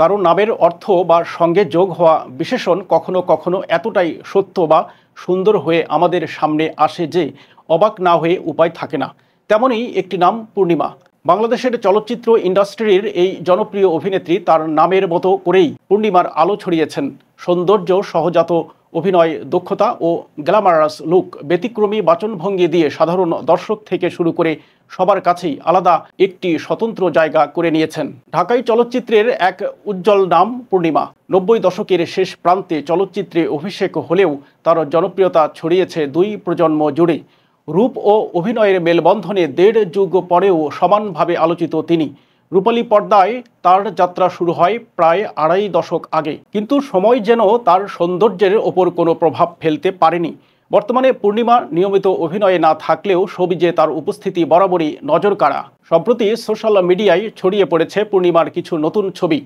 কারো নামের অর্থ বা সঙ্গে যোগ হওয়া বিশেষণ কখনো কখনো এতটাই সত্য বা সুন্দর হয়ে আমাদের সামনে আসে যে অবাক না হয়ে উপায় থাকে না। তেমনই একটি নাম পূর্ণিমা। বাংলাদেশের চলচ্চিত্র ইন্ডাস্ট্রির এই জনপ্রিয় অভিনেত্রী তার নামের মতো করেই পূর্ণিমার আলো ছড়িয়েছেন। সৌন্দর্য, সহজাত অভিনয় দক্ষতা ও গ্ল্যামারাস লুক, ব্যতিক্রমী বাচনভঙ্গি দিয়ে সাধারণ দর্শক থেকে শুরু করে সবার কাছেই আলাদা একটি স্বতন্ত্র জায়গা করে নিয়েছেন। ঢাকাই চলচ্চিত্রের এক উজ্জ্বল নাম পূর্ণিমা। ৯০ দশকের শেষ প্রান্তে চলচ্চিত্রে অভিষেক হলেও তার জনপ্রিয়তা ছড়িয়েছে দুই প্রজন্ম জুড়ে। রূপ ও অভিনয়ের মেলবন্ধনে দেড় যুগ পরেও সমানভাবে আলোচিত তিনি। রূপালী পর্দায় তার যাত্রা শুরু হয় প্রায় আড়াই দশক আগে, কিন্তু সময় যেন তার সৌন্দর্যের ওপর কোনো প্রভাব ফেলতে পারেনি। বর্তমানে পূর্ণিমা নিয়মিত অভিনয়ে না থাকলেও শোবিজে তার উপস্থিতি বরাবরই নজরকাড়া। সম্প্রতি সোশ্যাল মিডিয়ায় ছড়িয়ে পড়েছে পূর্ণিমার কিছু নতুন ছবি,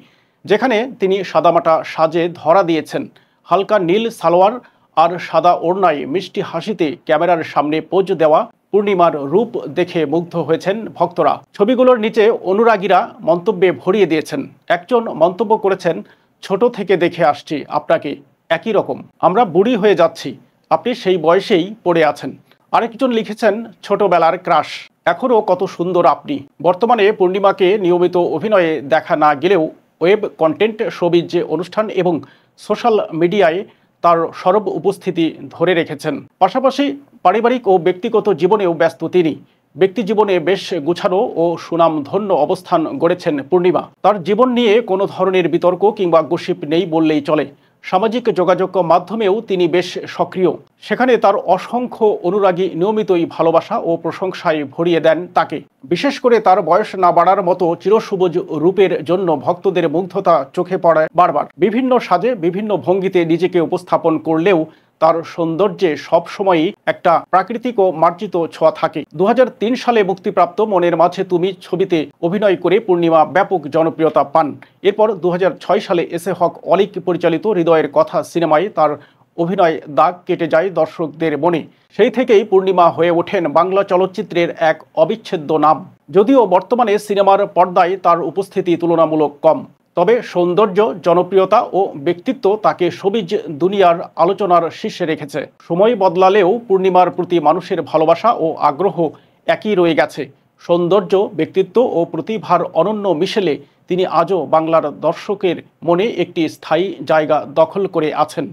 যেখানে তিনি সাদামাটা সাজে ধরা দিয়েছেন। হালকা নীল সালোয়ার আর সাদা ওড়নায় মিষ্টি হাসিতে ক্যামেরার সামনে পোজ দেওয়া পূর্ণিমার রূপ দেখে মুগ্ধ হয়েছেন ভক্তরা। ছবিগুলোর নিচে অনুরাগীরা মন্তব্যে ভরিয়ে দিয়েছেন। একজন মন্তব্য করেছেন, ছোট থেকে দেখে আসছি আপনাকে, একই রকম, আমরা বুড়ি হয়ে যাচ্ছি, আপনি সেই বয়সেই পড়ে আছেন। আরেকজন লিখেছেন, ছোটবেলার ক্রাশ, এখনও কত সুন্দর আপনি। বর্তমানে পূর্ণিমাকে নিয়মিত অভিনয়ে দেখা না গেলেও ওয়েব কন্টেন্ট, শোবিজ অনুষ্ঠান এবং সোশ্যাল মিডিয়ায় তার সরব উপস্থিতি ধরে রেখেছেন। পাশাপাশি পারিবারিক ও ব্যক্তিগত জীবনেও ব্যস্ত তিনি। ব্যক্তিজীবনে বেশ গুছানো ও সুনামধন্য অবস্থান গড়েছেন পূর্ণিমা। তার জীবন নিয়ে কোনো ধরনের বিতর্ক কিংবা গসিপ নেই বললেই চলে। সামাজিক যোগাযোগ মাধ্যমেও তিনি বেশ সক্রিয়। সেখানে তার অসংখ্য অনুরাগী নিয়মিতই ভালোবাসা ও প্রশংসায় ভরিয়ে দেন তাকে। বিশেষ করে তার বয়স না বাড়ার মতো চিরসবুজ রূপের জন্য ভক্তদের মুগ্ধতা চোখে পড়ে বারবার। বিভিন্ন সাজে, বিভিন্ন ভঙ্গিতে নিজেকে উপস্থাপন করলেও তার সৌন্দর্যে সবসময়ই একটা প্রাকৃতিক ও মার্জিত ছোঁয়া থাকে। ২০০৩ সালে মুক্তিপ্রাপ্ত মনের মাঝে তুমি ছবিতে অভিনয় করে পূর্ণিমা ব্যাপক জনপ্রিয়তা পান। এরপর ২০০৬ সালে এস এ হক অলিক পরিচালিত হৃদয়ের কথা সিনেমায় তার অভিনয় দাগ কেটে যায় দর্শকদের মনে। সেই থেকেই পূর্ণিমা হয়ে ওঠেন বাংলা চলচ্চিত্রের এক অবিচ্ছেদ্য নাম। যদিও বর্তমানে সিনেমার পর্দায় তার উপস্থিতি তুলনামূলক কম, তবে সৌন্দর্য, জনপ্রিয়তা ও ব্যক্তিত্ব তাকে শোবিজ দুনিয়ার আলোচনার শীর্ষে রেখেছে। সময় বদলালেও পূর্ণিমার প্রতি মানুষের ভালোবাসা ও আগ্রহ একই রয়ে গেছে। সৌন্দর্য, ব্যক্তিত্ব ও প্রতিভার অনন্য মিশেলে তিনি আজও বাংলার দর্শকের মনে একটি স্থায়ী জায়গা দখল করে আছেন।